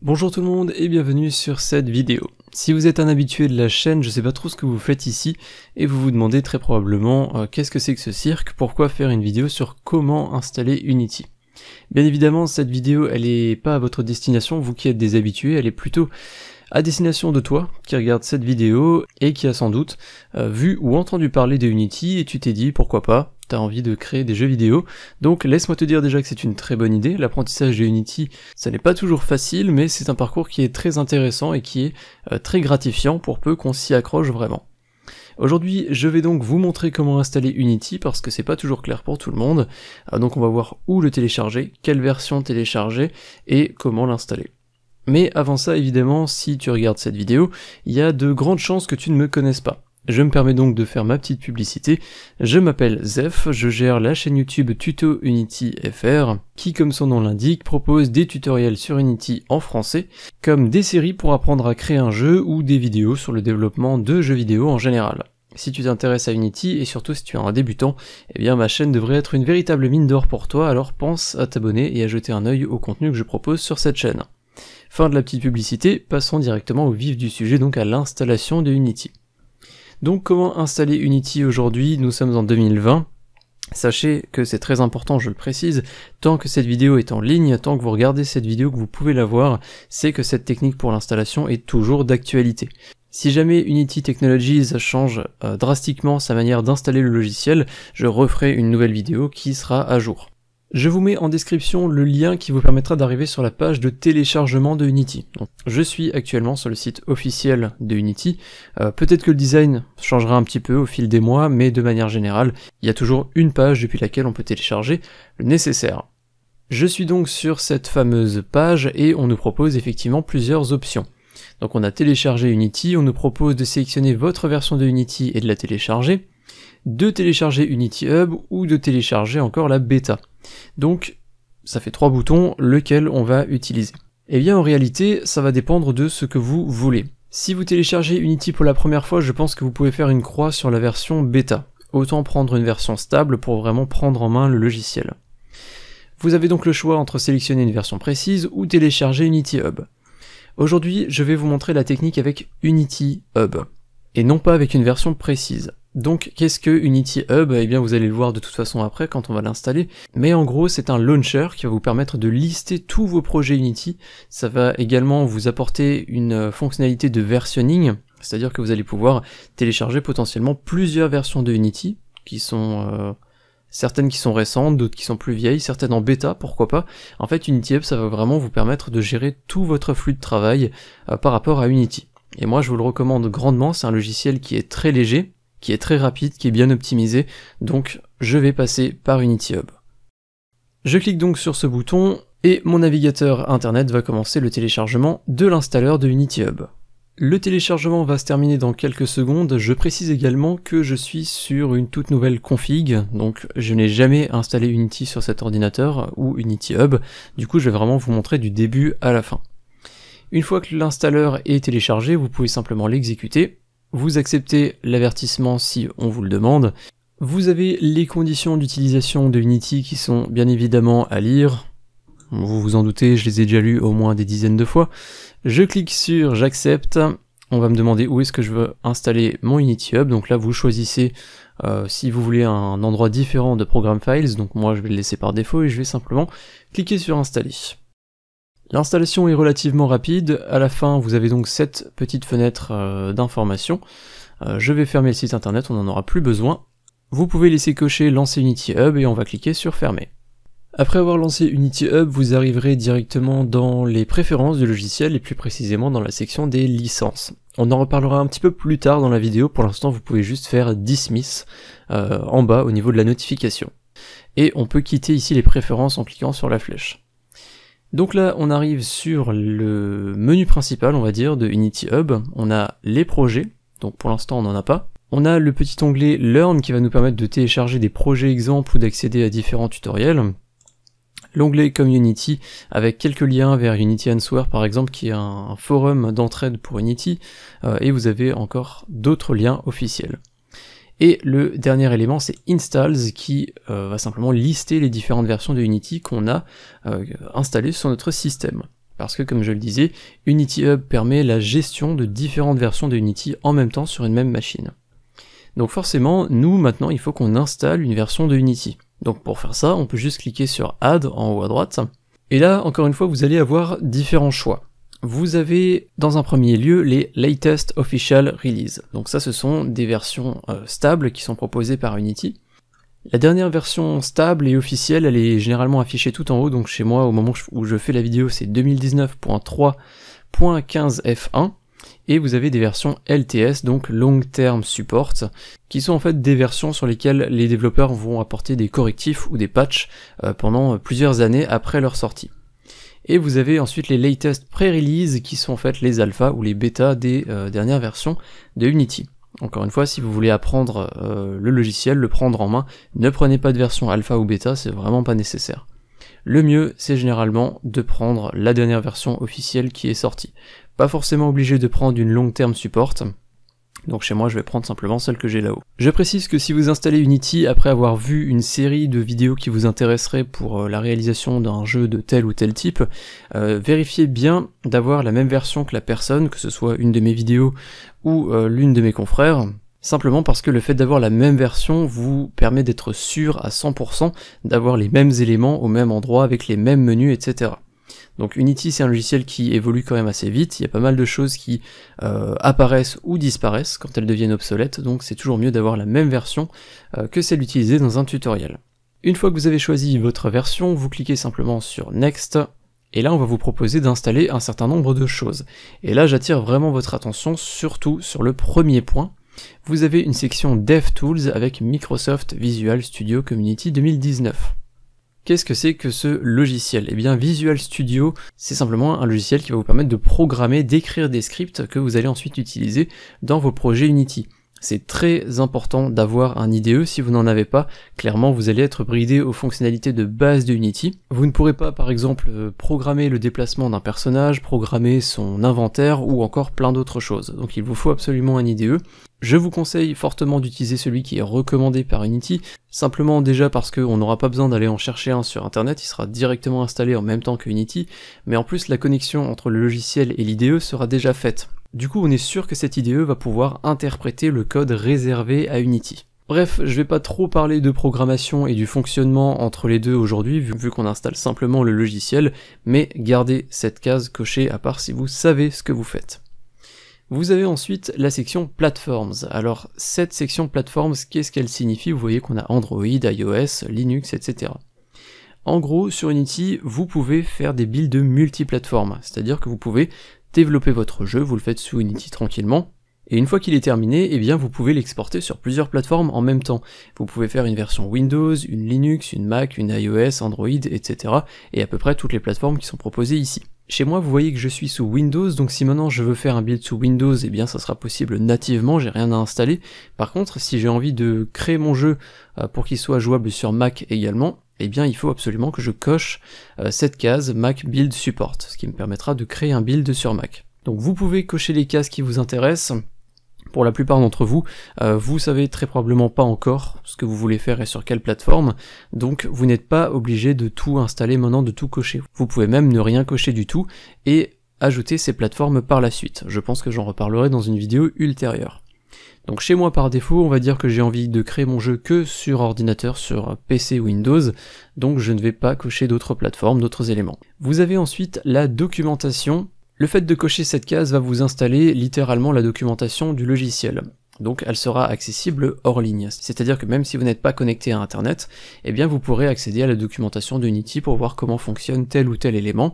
Bonjour tout le monde et bienvenue sur cette vidéo. Si vous êtes un habitué de la chaîne, je sais pas trop ce que vous faites ici et vous vous demandez très probablement qu'est-ce que c'est que ce cirque, pourquoi faire une vidéo sur comment installer Unity. Bien évidemment, cette vidéo elle est pas à votre destination, vous qui êtes des habitués, elle est plutôt à destination de toi qui regarde cette vidéo et qui a sans doute vu ou entendu parler de Unity et tu t'es dit pourquoi pas, t'as envie de créer des jeux vidéo. Donc laisse-moi te dire déjà que c'est une très bonne idée, l'apprentissage de Unity ça n'est pas toujours facile mais c'est un parcours qui est très intéressant et qui est très gratifiant pour peu qu'on s'y accroche vraiment. Aujourd'hui je vais donc vous montrer comment installer Unity parce que c'est pas toujours clair pour tout le monde, donc on va voir où le télécharger, quelle version télécharger et comment l'installer. Mais avant ça, évidemment, si tu regardes cette vidéo, il y a de grandes chances que tu ne me connaisses pas. Je me permets donc de faire ma petite publicité. Je m'appelle Zef, je gère la chaîne YouTube Tuto Unity FR, qui comme son nom l'indique, propose des tutoriels sur Unity en français, comme des séries pour apprendre à créer un jeu ou des vidéos sur le développement de jeux vidéo en général. Si tu t'intéresses à Unity, et surtout si tu es un débutant, eh bien ma chaîne devrait être une véritable mine d'or pour toi, alors pense à t'abonner et à jeter un œil au contenu que je propose sur cette chaîne. Fin de la petite publicité, passons directement au vif du sujet, donc à l'installation de Unity. Donc comment installer Unity aujourd'hui? Nous sommes en 2020. Sachez que c'est très important, je le précise, tant que cette vidéo est en ligne, tant que vous regardez cette vidéo, que vous pouvez la voir, c'est que cette technique pour l'installation est toujours d'actualité. Si jamais Unity Technologies change drastiquement sa manière d'installer le logiciel, je referai une nouvelle vidéo qui sera à jour. Je vous mets en description le lien qui vous permettra d'arriver sur la page de téléchargement de Unity. Donc, je suis actuellement sur le site officiel de Unity. Peut-être que le design changera un petit peu au fil des mois, mais de manière générale, il y a toujours une page depuis laquelle on peut télécharger le nécessaire. Je suis donc sur cette fameuse page et on nous propose effectivement plusieurs options. Donc on a téléchargé Unity, on nous propose de sélectionner votre version de Unity et de la télécharger, de télécharger Unity Hub ou de télécharger encore la bêta. Donc ça fait 3 boutons, lequel on va utiliser. Et bien en réalité ça va dépendre de ce que vous voulez. Si vous téléchargez Unity pour la première fois, je pense que vous pouvez faire une croix sur la version bêta. Autant prendre une version stable pour vraiment prendre en main le logiciel. Vous avez donc le choix entre sélectionner une version précise ou télécharger Unity Hub. Aujourd'hui je vais vous montrer la technique avec Unity Hub, et non pas avec une version précise. Donc qu'est-ce que Unity Hub? Eh bien vous allez le voir de toute façon après quand on va l'installer, mais en gros c'est un launcher qui va vous permettre de lister tous vos projets Unity. Ça va également vous apporter une fonctionnalité de versionning, c'est-à-dire que vous allez pouvoir télécharger potentiellement plusieurs versions de Unity, qui sont certaines qui sont récentes, d'autres qui sont plus vieilles, certaines en bêta, pourquoi pas. En fait Unity Hub ça va vraiment vous permettre de gérer tout votre flux de travail par rapport à Unity. Et moi je vous le recommande grandement, c'est un logiciel qui est très léger, qui est très rapide, qui est bien optimisé, donc je vais passer par Unity Hub. Je clique donc sur ce bouton, et mon navigateur internet va commencer le téléchargement de l'installeur de Unity Hub. Le téléchargement va se terminer dans quelques secondes, je précise également que je suis sur une toute nouvelle config, donc je n'ai jamais installé Unity sur cet ordinateur, ou Unity Hub, du coup je vais vraiment vous montrer du début à la fin. Une fois que l'installeur est téléchargé, vous pouvez simplement l'exécuter. Vous acceptez l'avertissement si on vous le demande. Vous avez les conditions d'utilisation de Unity qui sont bien évidemment à lire. Vous vous en doutez, je les ai déjà lues au moins des dizaines de fois. Je clique sur j'accepte. On va me demander où est-ce que je veux installer mon Unity Hub. Donc là vous choisissez si vous voulez un endroit différent de Program Files. Donc moi je vais le laisser par défaut et je vais simplement cliquer sur installer. L'installation est relativement rapide, à la fin vous avez donc cette petite fenêtre d'information. Je vais fermer le site internet, on n'en aura plus besoin. Vous pouvez laisser cocher lancer Unity Hub et on va cliquer sur fermer. Après avoir lancé Unity Hub, vous arriverez directement dans les préférences du logiciel et plus précisément dans la section des licences. On en reparlera un petit peu plus tard dans la vidéo, pour l'instant vous pouvez juste faire dismiss en bas au niveau de la notification. Et on peut quitter ici les préférences en cliquant sur la flèche. Donc là on arrive sur le menu principal on va dire de Unity Hub, on a les projets, donc pour l'instant on n'en a pas. On a le petit onglet Learn qui va nous permettre de télécharger des projets exemples ou d'accéder à différents tutoriels. L'onglet Community avec quelques liens vers Unity Answer par exemple qui est un forum d'entraide pour Unity, et vous avez encore d'autres liens officiels. Et le dernier élément c'est installs qui va simplement lister les différentes versions de Unity qu'on a installées sur notre système. parce que comme je le disais, Unity Hub permet la gestion de différentes versions de Unity en même temps sur une même machine. Donc forcément, nous maintenant il faut qu'on installe une version de Unity. Donc pour faire ça, on peut juste cliquer sur Add en haut à droite, et là encore une fois vous allez avoir différents choix. Vous avez dans un premier lieu les Latest Official Release, donc ça ce sont des versions stables qui sont proposées par Unity. La dernière version stable et officielle, elle est généralement affichée tout en haut, donc chez moi au moment où je fais la vidéo c'est 2019.3.15f1, et vous avez des versions LTS, donc Long Term Support, qui sont en fait des versions sur lesquelles les développeurs vont apporter des correctifs ou des patchs pendant plusieurs années après leur sortie. Et vous avez ensuite les Latest Pre-Release, qui sont en fait les alphas ou les bêtas des dernières versions de Unity. Encore une fois, si vous voulez apprendre le logiciel, le prendre en main, ne prenez pas de version alpha ou bêta, c'est vraiment pas nécessaire. Le mieux, c'est généralement de prendre la dernière version officielle qui est sortie. Pas forcément obligé de prendre une long term support, donc chez moi je vais prendre simplement celle que j'ai là-haut. Je précise que si vous installez Unity après avoir vu une série de vidéos qui vous intéresseraient pour la réalisation d'un jeu de tel ou tel type, vérifiez bien d'avoir la même version que la personne, que ce soit une de mes vidéos ou l'une de mes confrères, simplement parce que le fait d'avoir la même version vous permet d'être sûr à 100% d'avoir les mêmes éléments au même endroit avec les mêmes menus, etc. Donc Unity c'est un logiciel qui évolue quand même assez vite, il y a pas mal de choses qui apparaissent ou disparaissent quand elles deviennent obsolètes, donc c'est toujours mieux d'avoir la même version que celle utilisée dans un tutoriel. Une fois que vous avez choisi votre version, vous cliquez simplement sur Next, et là on va vous proposer d'installer un certain nombre de choses. Et là j'attire vraiment votre attention surtout sur le premier point. Vous avez une section DevTools avec Microsoft Visual Studio Community 2019. Qu'est-ce que c'est que ce logiciel? Eh bien Visual Studio, c'est simplement un logiciel qui va vous permettre de programmer, d'écrire des scripts que vous allez ensuite utiliser dans vos projets Unity. C'est très important d'avoir un IDE, si vous n'en avez pas, clairement vous allez être bridé aux fonctionnalités de base de Unity. Vous ne pourrez pas par exemple programmer le déplacement d'un personnage, programmer son inventaire ou encore plein d'autres choses, donc il vous faut absolument un IDE. Je vous conseille fortement d'utiliser celui qui est recommandé par Unity, simplement déjà parce qu'on n'aura pas besoin d'aller en chercher un sur internet, il sera directement installé en même temps que Unity, mais en plus la connexion entre le logiciel et l'IDE sera déjà faite. Du coup on est sûr que cet IDE va pouvoir interpréter le code réservé à Unity. Bref, je vais pas trop parler de programmation et du fonctionnement entre les deux aujourd'hui, vu qu'on installe simplement le logiciel, mais gardez cette case cochée à part si vous savez ce que vous faites. Vous avez ensuite la section Platforms. Alors cette section Platforms, qu'est-ce qu'elle signifie? Vous voyez qu'on a Android, iOS, Linux, etc. En gros, sur Unity, vous pouvez faire des builds multiplateformes, c'est-à-dire que vous pouvez développer votre jeu, vous le faites sous Unity tranquillement, et une fois qu'il est terminé, eh bien vous pouvez l'exporter sur plusieurs plateformes en même temps. Vous pouvez faire une version Windows, une Linux, une Mac, une iOS, Android, etc. et à peu près toutes les plateformes qui sont proposées ici. Chez moi, vous voyez que je suis sous Windows, donc si maintenant je veux faire un build sous Windows, eh bien ça sera possible nativement, j'ai rien à installer. Par contre, si j'ai envie de créer mon jeu pour qu'il soit jouable sur Mac également, eh bien il faut absolument que je coche cette case Mac Build Support, ce qui me permettra de créer un build sur Mac. Donc vous pouvez cocher les cases qui vous intéressent. Pour la plupart d'entre vous, vous savez très probablement pas encore ce que vous voulez faire et sur quelle plateforme, donc vous n'êtes pas obligé de tout installer maintenant, de tout cocher. Vous pouvez même ne rien cocher du tout et ajouter ces plateformes par la suite. Je pense que j'en reparlerai dans une vidéo ultérieure. Donc chez moi par défaut, on va dire que j'ai envie de créer mon jeu que sur ordinateur, sur PC Windows, donc je ne vais pas cocher d'autres plateformes, d'autres éléments. Vous avez ensuite la documentation. Le fait de cocher cette case va vous installer littéralement la documentation du logiciel. Donc elle sera accessible hors ligne, c'est-à-dire que même si vous n'êtes pas connecté à internet, eh bien vous pourrez accéder à la documentation de Unity pour voir comment fonctionne tel ou tel élément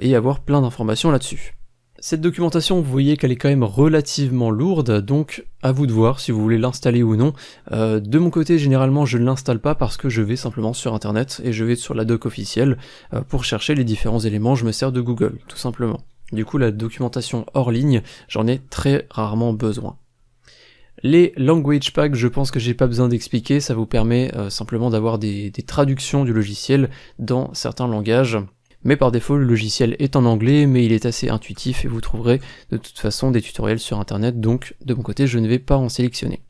et avoir plein d'informations là-dessus. Cette documentation, vous voyez qu'elle est quand même relativement lourde, donc à vous de voir si vous voulez l'installer ou non. De mon côté, généralement je ne l'installe pas parce que je vais simplement sur internet et je vais sur la doc officielle pour chercher les différents éléments, je me sers de Google, tout simplement. Du coup, la documentation hors ligne, j'en ai très rarement besoin. Les language packs, je pense que j'ai pas besoin d'expliquer, ça vous permet simplement d'avoir des traductions du logiciel dans certains langages. Mais par défaut, le logiciel est en anglais, mais il est assez intuitif et vous trouverez de toute façon des tutoriels sur internet, donc de mon côté, je ne vais pas en sélectionner.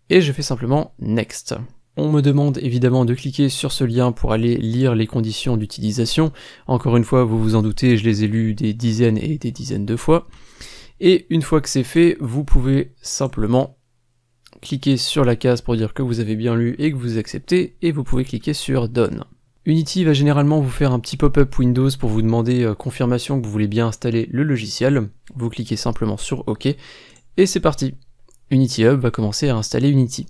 Et je fais simplement Next. On me demande évidemment de cliquer sur ce lien pour aller lire les conditions d'utilisation. Encore une fois, vous vous en doutez, je les ai lus des dizaines et des dizaines de fois. Et une fois que c'est fait, vous pouvez simplement cliquer sur la case pour dire que vous avez bien lu et que vous acceptez, et vous pouvez cliquer sur Done. Unity va généralement vous faire un petit pop-up Windows pour vous demander confirmation que vous voulez bien installer le logiciel. Vous cliquez simplement sur OK, et c'est parti. Unity Hub va commencer à installer Unity.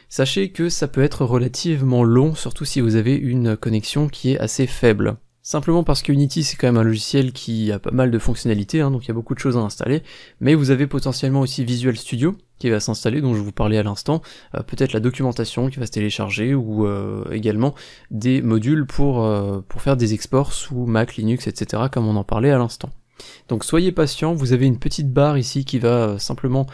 Sachez que ça peut être relativement long, surtout si vous avez une connexion qui est assez faible. Simplement parce que Unity c'est quand même un logiciel qui a pas mal de fonctionnalités, donc il y a beaucoup de choses à installer, mais vous avez potentiellement aussi Visual Studio qui va s'installer, dont je vous parlais à l'instant, peut-être la documentation qui va se télécharger, ou également des modules pour faire des exports sous Mac, Linux, etc. comme on en parlait à l'instant. Donc soyez patient, vous avez une petite barre ici qui va simplement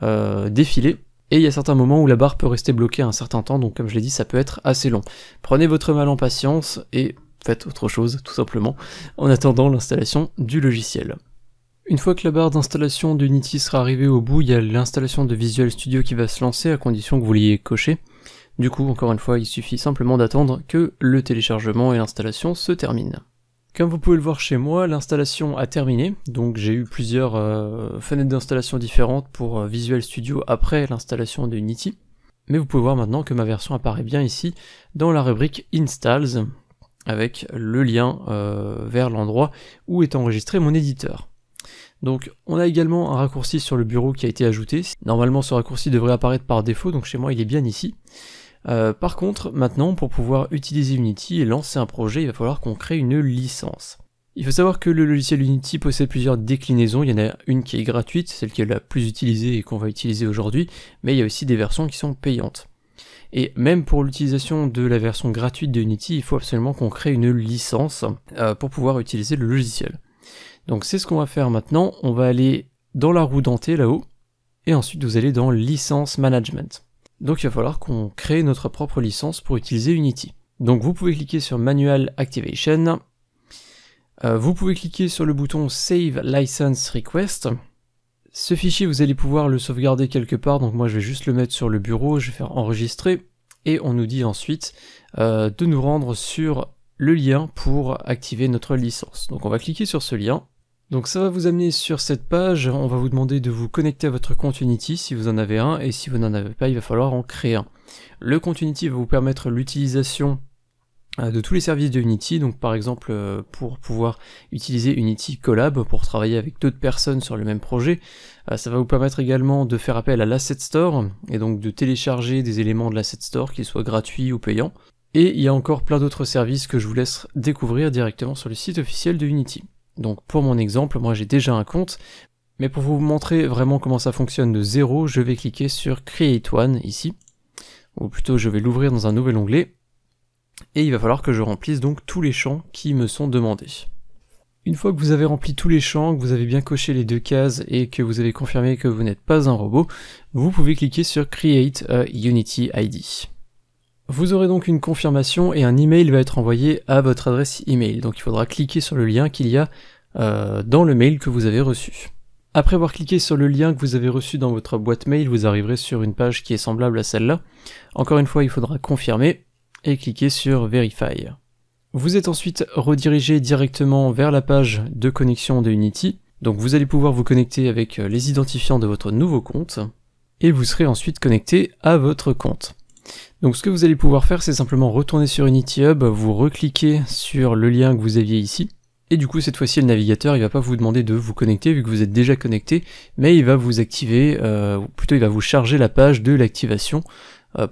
défiler, et il y a certains moments où la barre peut rester bloquée un certain temps, donc comme je l'ai dit, ça peut être assez long. Prenez votre mal en patience et faites autre chose, tout simplement, en attendant l'installation du logiciel. Une fois que la barre d'installation d'Unity sera arrivée au bout, il y a l'installation de Visual Studio qui va se lancer, à condition que vous l'ayez coché. Du coup, encore une fois, il suffit simplement d'attendre que le téléchargement et l'installation se terminent. Comme vous pouvez le voir chez moi, l'installation a terminé, donc j'ai eu plusieurs fenêtres d'installation différentes pour Visual Studio après l'installation de Unity. Mais vous pouvez voir maintenant que ma version apparaît bien ici, dans la rubrique Installs, avec le lien vers l'endroit où est enregistré mon éditeur. Donc on a également un raccourci sur le bureau qui a été ajouté. Normalement ce raccourci devrait apparaître par défaut, donc chez moi il est bien ici. Par contre, maintenant, pour pouvoir utiliser Unity et lancer un projet, il va falloir qu'on crée une licence. Il faut savoir que le logiciel Unity possède plusieurs déclinaisons, il y en a une qui est gratuite, celle qui est la plus utilisée et qu'on va utiliser aujourd'hui, mais il y a aussi des versions qui sont payantes. Et même pour l'utilisation de la version gratuite de Unity, il faut absolument qu'on crée une licence pour pouvoir utiliser le logiciel. Donc c'est ce qu'on va faire maintenant, on va aller dans la roue dentée là-haut, et ensuite vous allez dans Licence Management. Donc il va falloir qu'on crée notre propre licence pour utiliser Unity. Donc vous pouvez cliquer sur Manual Activation, vous pouvez cliquer sur le bouton Save License Request. Ce fichier vous allez pouvoir le sauvegarder quelque part, donc moi je vais juste le mettre sur le bureau, je vais faire enregistrer, et on nous dit ensuite de nous rendre sur le lien pour activer notre licence. Donc on va cliquer sur ce lien. Donc ça va vous amener sur cette page, on va vous demander de vous connecter à votre compte Unity si vous en avez un, et si vous n'en avez pas, il va falloir en créer un. Le compte Unity va vous permettre l'utilisation de tous les services de Unity, donc par exemple pour pouvoir utiliser Unity Collab pour travailler avec d'autres personnes sur le même projet. Ça va vous permettre également de faire appel à l'Asset Store, et donc de télécharger des éléments de l'Asset Store, qu'ils soient gratuits ou payants. Et il y a encore plein d'autres services que je vous laisse découvrir directement sur le site officiel de Unity. Donc pour mon exemple, moi j'ai déjà un compte, mais pour vous montrer vraiment comment ça fonctionne de zéro, je vais cliquer sur Create One ici, ou plutôt je vais l'ouvrir dans un nouvel onglet, et il va falloir que je remplisse donc tous les champs qui me sont demandés. Une fois que vous avez rempli tous les champs, que vous avez bien coché les deux cases et que vous avez confirmé que vous n'êtes pas un robot, vous pouvez cliquer sur Create a Unity ID. Vous aurez donc une confirmation et un email va être envoyé à votre adresse email. Donc il faudra cliquer sur le lien qu'il y a dans le mail que vous avez reçu. Après avoir cliqué sur le lien que vous avez reçu dans votre boîte mail, vous arriverez sur une page qui est semblable à celle-là. Encore une fois, il faudra confirmer et cliquer sur Verify. Vous êtes ensuite redirigé directement vers la page de connexion de Unity. Donc vous allez pouvoir vous connecter avec les identifiants de votre nouveau compte et vous serez ensuite connecté à votre compte. Donc ce que vous allez pouvoir faire, c'est simplement retourner sur Unity Hub, vous recliquez sur le lien que vous aviez ici, et du coup cette fois-ci le navigateur il va pas vous demander de vous connecter vu que vous êtes déjà connecté, mais il va vous activer, ou plutôt il va vous charger la page de l'activation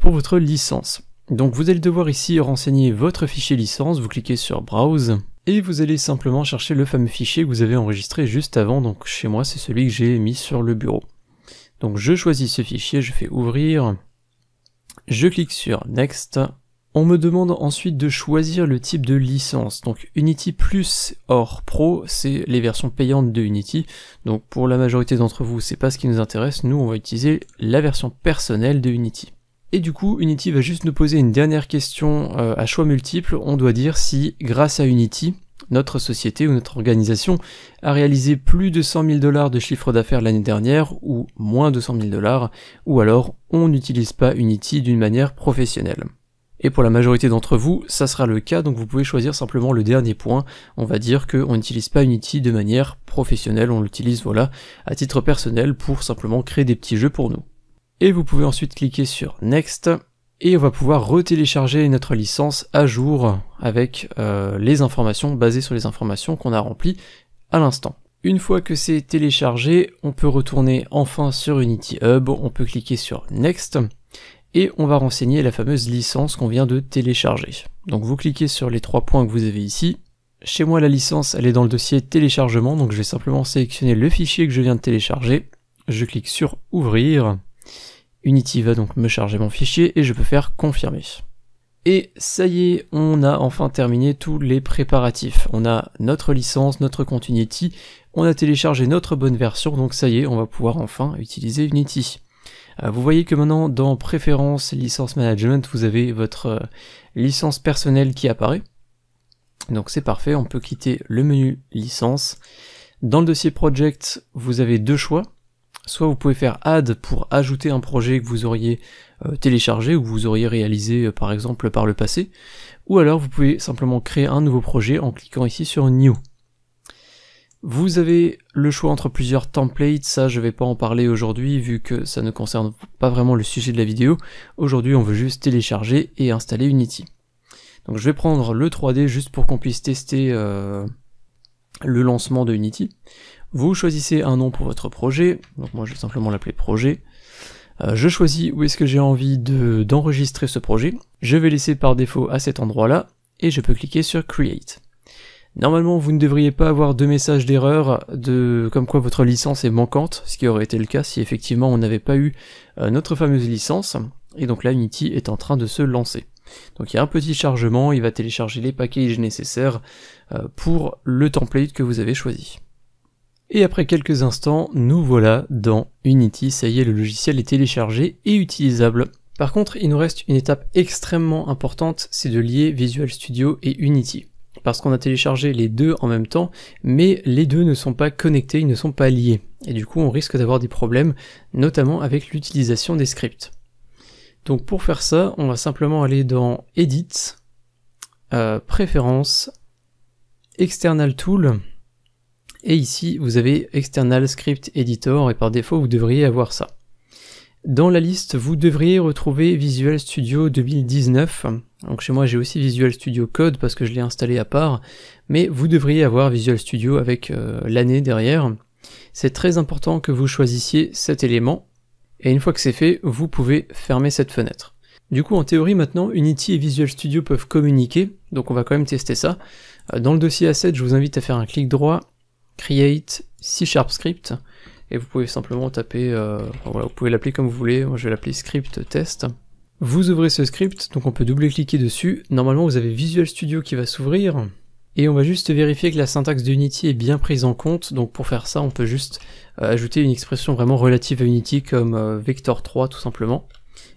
pour votre licence. Donc vous allez devoir ici renseigner votre fichier licence, vous cliquez sur Browse, et vous allez simplement chercher le fameux fichier que vous avez enregistré juste avant, donc chez moi c'est celui que j'ai mis sur le bureau. Donc je choisis ce fichier, je fais ouvrir. Je clique sur Next. On me demande ensuite de choisir le type de licence. Donc Unity Plus or Pro, c'est les versions payantes de Unity. Donc pour la majorité d'entre vous, c'est pas ce qui nous intéresse. Nous, on va utiliser la version personnelle de Unity. Et du coup, Unity va juste nous poser une dernière question à choix multiple. On doit dire si, grâce à Unity, notre société ou notre organisation a réalisé plus de 100 000 $ de chiffre d'affaires l'année dernière, ou moins de 100 000 $, ou alors on n'utilise pas Unity d'une manière professionnelle. Et pour la majorité d'entre vous, ça sera le cas, donc vous pouvez choisir simplement le dernier point. On va dire qu'on n'utilise pas Unity de manière professionnelle, on l'utilise voilà, à titre personnel pour simplement créer des petits jeux pour nous. Et vous pouvez ensuite cliquer sur Next, et on va pouvoir retélécharger notre licence à jour avec les informations basées sur les informations qu'on a remplies à l'instant. Une fois que c'est téléchargé, on peut retourner enfin sur Unity Hub, on peut cliquer sur Next, et on va renseigner la fameuse licence qu'on vient de télécharger. Donc vous cliquez sur les 3 points que vous avez ici. Chez moi la licence elle est dans le dossier téléchargement, donc je vais simplement sélectionner le fichier que je viens de télécharger. Je clique sur ouvrir. Unity va donc me charger mon fichier et je peux faire confirmer. Et ça y est, on a enfin terminé tous les préparatifs. On a notre licence, notre compte Unity, on a téléchargé notre bonne version, donc ça y est, on va pouvoir enfin utiliser Unity. Vous voyez que maintenant dans Préférences, Licence Management, vous avez votre licence personnelle qui apparaît. Donc c'est parfait, on peut quitter le menu Licence. Dans le dossier Project, vous avez 2 choix. Soit vous pouvez faire Add pour ajouter un projet que vous auriez téléchargé ou que vous auriez réalisé par exemple par le passé, ou alors vous pouvez simplement créer un nouveau projet en cliquant ici sur New. Vous avez le choix entre plusieurs templates, ça je vais pas en parler aujourd'hui vu que ça ne concerne pas vraiment le sujet de la vidéo. Aujourd'hui on veut juste télécharger et installer Unity. Donc je vais prendre le 3D juste pour qu'on puisse tester le lancement de Unity. Vous choisissez un nom pour votre projet, donc moi je vais simplement l'appeler projet. Je choisis où est-ce que j'ai envie d'enregistrer ce projet. Je vais laisser par défaut à cet endroit-là, et je peux cliquer sur Create. Normalement vous ne devriez pas avoir de message d'erreur comme quoi votre licence est manquante, ce qui aurait été le cas si effectivement on n'avait pas eu notre fameuse licence, et donc là Unity est en train de se lancer. Donc il y a un petit chargement, il va télécharger les packages nécessaires pour le template que vous avez choisi. Et après quelques instants, nous voilà dans Unity, ça y est, le logiciel est téléchargé et utilisable. Par contre, il nous reste une étape extrêmement importante, c'est de lier Visual Studio et Unity. Parce qu'on a téléchargé les deux en même temps, mais les deux ne sont pas connectés, ils ne sont pas liés. Et du coup, on risque d'avoir des problèmes, notamment avec l'utilisation des scripts. Donc pour faire ça, on va simplement aller dans Edit, Préférences, External Tool, et ici vous avez External Script Editor, et par défaut vous devriez avoir ça. Dans la liste, vous devriez retrouver Visual Studio 2019, donc chez moi j'ai aussi Visual Studio Code parce que je l'ai installé à part, mais vous devriez avoir Visual Studio avec l'année derrière. C'est très important que vous choisissiez cet élément, et une fois que c'est fait, vous pouvez fermer cette fenêtre. Du coup, en théorie, maintenant, Unity et Visual Studio peuvent communiquer, donc on va quand même tester ça. Dans le dossier Assets, je vous invite à faire un clic droit, Create C# Script, et vous pouvez simplement taper, voilà, vous pouvez l'appeler comme vous voulez, moi je vais l'appeler Script Test. Vous ouvrez ce script, donc on peut double-cliquer dessus, normalement vous avez Visual Studio qui va s'ouvrir, et on va juste vérifier que la syntaxe de Unity est bien prise en compte, donc pour faire ça on peut juste ajouter une expression vraiment relative à Unity comme Vector 3 tout simplement,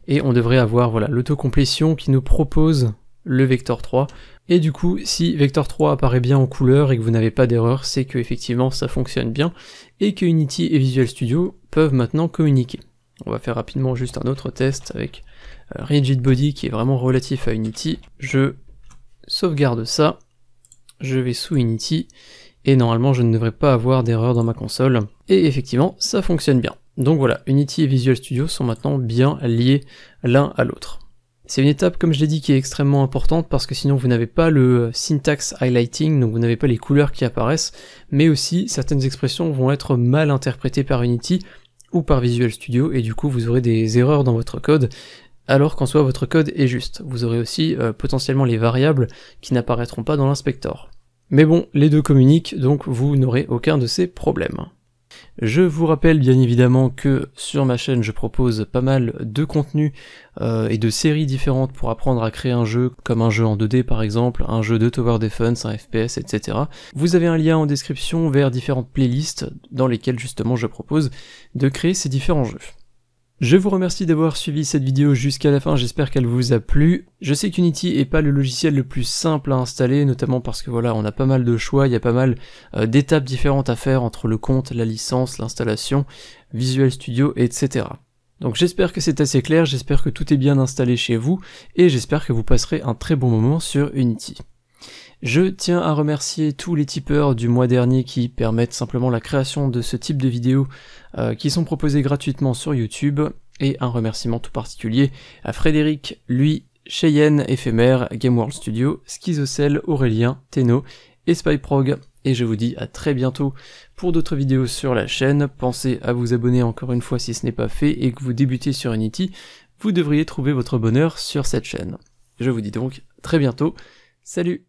et on devrait avoir voilà l'autocomplétion qui nous propose le Vector 3, et du coup si Vector 3 apparaît bien en couleur et que vous n'avez pas d'erreur, c'est que effectivement ça fonctionne bien, et que Unity et Visual Studio peuvent maintenant communiquer. On va faire rapidement juste un autre test avec Rigid Body qui est vraiment relatif à Unity. Je sauvegarde ça, je vais sous Unity, et normalement je ne devrais pas avoir d'erreur dans ma console, et effectivement ça fonctionne bien. Donc voilà, Unity et Visual Studio sont maintenant bien liés l'un à l'autre. C'est une étape, comme je l'ai dit, qui est extrêmement importante parce que sinon vous n'avez pas le syntax highlighting, donc vous n'avez pas les couleurs qui apparaissent, mais aussi certaines expressions vont être mal interprétées par Unity ou par Visual Studio, et du coup vous aurez des erreurs dans votre code, alors qu'en soi votre code est juste. Vous aurez aussi potentiellement les variables qui n'apparaîtront pas dans l'inspecteur. Mais bon, les deux communiquent, donc vous n'aurez aucun de ces problèmes. Je vous rappelle bien évidemment que sur ma chaîne je propose pas mal de contenus et de séries différentes pour apprendre à créer un jeu, comme un jeu en 2D par exemple, un jeu de Tower Defense, un FPS, etc. Vous avez un lien en description vers différentes playlists dans lesquelles justement je propose de créer ces différents jeux. Je vous remercie d'avoir suivi cette vidéo jusqu'à la fin, j'espère qu'elle vous a plu. Je sais qu'Unity est pas le logiciel le plus simple à installer, notamment parce que voilà, on a pas mal de choix, il y a pas mal d'étapes différentes à faire entre le compte, la licence, l'installation, Visual Studio, etc. Donc j'espère que c'est assez clair, j'espère que tout est bien installé chez vous, et j'espère que vous passerez un très bon moment sur Unity. Je tiens à remercier tous les tipeurs du mois dernier qui permettent simplement la création de ce type de vidéos qui sont proposées gratuitement sur YouTube, et un remerciement tout particulier à Frédéric, lui, Cheyenne, Éphémère, Gameworld Studio, Schizocell, Aurélien, Tenno et Spyprog. Et je vous dis à très bientôt pour d'autres vidéos sur la chaîne. Pensez à vous abonner encore une fois si ce n'est pas fait et que vous débutez sur Unity, vous devriez trouver votre bonheur sur cette chaîne. Je vous dis donc très bientôt, salut!